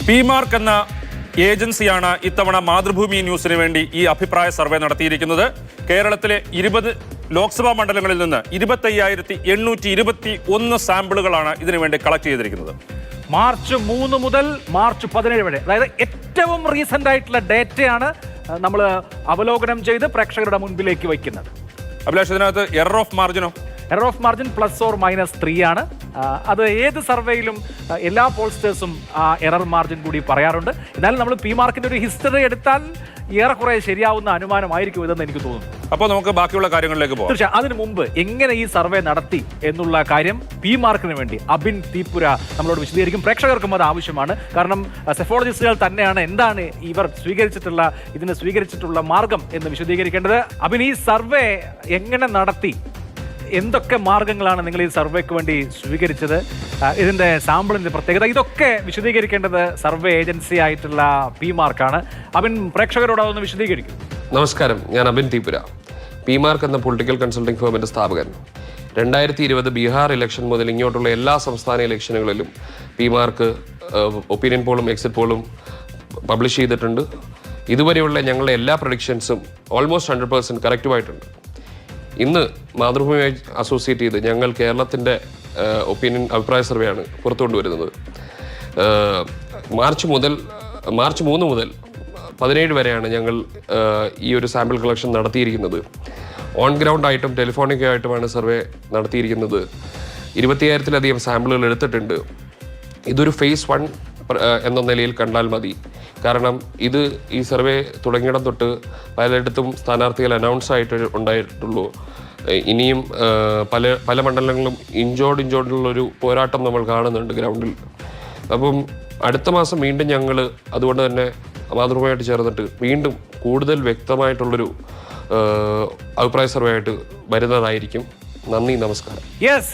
PMARC എന്ന ഏജൻസിയാണ് ഇത്തവണ മാതൃഭൂമി ന്യൂസിന് വേണ്ടി ഈ അഭിപ്രായ സർവേ നടത്തിയിരിക്കുന്നത്. കേരളത്തിലെ 20 ലോക്സഭാ മണ്ഡലങ്ങളിൽ നിന്ന് 25,821 സാമ്പിളുകളാണ് ഇതിനുവേണ്ടി കളക്ട് ചെയ്തിരിക്കുന്നത്. മാർച്ച് 3 മുതൽ മാർച്ച് 17 വരെ, അതായത് ഏറ്റവും റീസെന്റ് ആയിട്ടുള്ള ഡേറ്റയാണ് നമ്മൾ അവലോകനം ചെയ്ത് പ്രേക്ഷകരുടെ മുൻപിലേക്ക് വയ്ക്കുന്നത്. അഭിലാഷ്, ഇതിനകത്ത് എറർ ഓഫ് മാർജിനോ? എറർ ഓഫ് മാർജിൻ +or-3 ആണ്. അത് ഏത് സർവേയിലും എല്ലാ പോൾസ്റ്റേഴ്സും ആ എറർ മാർജിൻ കൂടി പറയാറുണ്ട്. എന്നാലും നമ്മൾ PMARCന്റെ ഒരു ഹിസ്റ്ററി എടുത്താൽ ഏറെക്കുറെ ശരിയാവുന്ന അനുമാനമായിരിക്കും ഇതെന്ന് എനിക്ക് തോന്നുന്നു. അപ്പോൾ നമുക്ക് ബാക്കിയുള്ള കാര്യങ്ങളിലേക്ക് പോകാം. തീർച്ചയായും അതിനു മുമ്പ് എങ്ങനെ ഈ സർവേ നടത്തി എന്നുള്ള കാര്യം PMARCന് വേണ്ടി അബിൻ തീപുര നമ്മളോട് വിശദീകരിക്കും. പ്രേക്ഷകർക്കും അത് ആവശ്യമാണ്. കാരണം സെഫോളജിസ്റ്റുകൾ തന്നെയാണ് എന്താണ് ഇവർ സ്വീകരിച്ചിട്ടുള്ള മാർഗം എന്ന് വിശദീകരിക്കേണ്ടത്. അബിൻ, ഈ സർവേ എങ്ങനെ നടത്തി, എന്തൊക്കെ മാർഗങ്ങളാണ് നിങ്ങൾ ഈ സർവേക്ക് വേണ്ടി സ്വീകരിച്ചത്, ഇതിന്റെ സാമ്പിളിന്റെ പ്രത്യേകത, ഇതൊക്കെ വിശദീകരിക്കേണ്ടത് സർവേ ഏജൻസി ആയിട്ടുള്ള PMARC ആണ്. അബിൻ, പ്രേക്ഷകരോട് അതൊന്ന് വിശദീകരിക്കും. നമസ്കാരം, ഞാൻ അബിൻ തീപുര, PMARC എന്ന പൊളിറ്റിക്കൽ കൺസൾട്ടിംഗ് ഫേമിന്റെ സ്ഥാപകൻ. 2020 ബീഹാർ ഇലക്ഷൻ മുതൽ ഇങ്ങോട്ടുള്ള എല്ലാ സംസ്ഥാന ഇലക്ഷനുകളിലും PMARC ഒപ്പീനിയൻ പോളും എക്സിറ്റ് പോളും പബ്ലിഷ് ചെയ്തിട്ടുണ്ട്. ഇതുവരെയുള്ള ഞങ്ങളുടെ എല്ലാ പ്രഡിക്ഷൻസും ഓൾമോസ്റ്റ് 100% കറക്റ്റുമായിട്ടുണ്ട്. ഇന്ന് മാതൃഭൂമിയുമായി അസോസിയേറ്റ് ചെയ്ത് ഞങ്ങൾ കേരളത്തിൻ്റെ ഒപ്പീനിയൻ അഭിപ്രായ സർവേയാണ് പുറത്തുകൊണ്ടുവരുന്നത്. മാർച്ച് 3 മുതൽ 17 വരെയാണ് ഞങ്ങൾ ഈ ഒരു സാമ്പിൾ കളക്ഷൻ നടത്തിയിരിക്കുന്നത്. ഓൺ ഗ്രൗണ്ട് ആയിട്ടും ടെലിഫോണിക്കായിട്ടുമാണ് സർവേ നടത്തിയിരിക്കുന്നത്. 25,000-ലധികം സാമ്പിളുകൾ എടുത്തിട്ടുണ്ട്. ഇതൊരു phase 1 എന്ന നിലയിൽ കണ്ടാൽ മതി. കാരണം ഈ സർവേ തുടങ്ങിയിടം തൊട്ട് പലയിടത്തും സ്ഥാനാർത്ഥികൾ അനൗൺസ് ആയിട്ട് ഉണ്ടായിട്ടുള്ളൂ. ഇനിയും പല മണ്ഡലങ്ങളിലും ഇഞ്ചോടുള്ളൊരു പോരാട്ടം നമ്മൾ കാണുന്നുണ്ട് ഗ്രൗണ്ടിൽ. അപ്പം അടുത്ത മാസം വീണ്ടും ഞങ്ങൾ അതുകൊണ്ട് തന്നെ മാതൃഭൂമിയായിട്ട് ചേർന്നിട്ട് വീണ്ടും കൂടുതൽ വ്യക്തമായിട്ടുള്ളൊരു അഭിപ്രായ സർവേ ആയിട്ട് വരുന്നതായിരിക്കും. നന്ദി, നമസ്കാരം. യെസ്,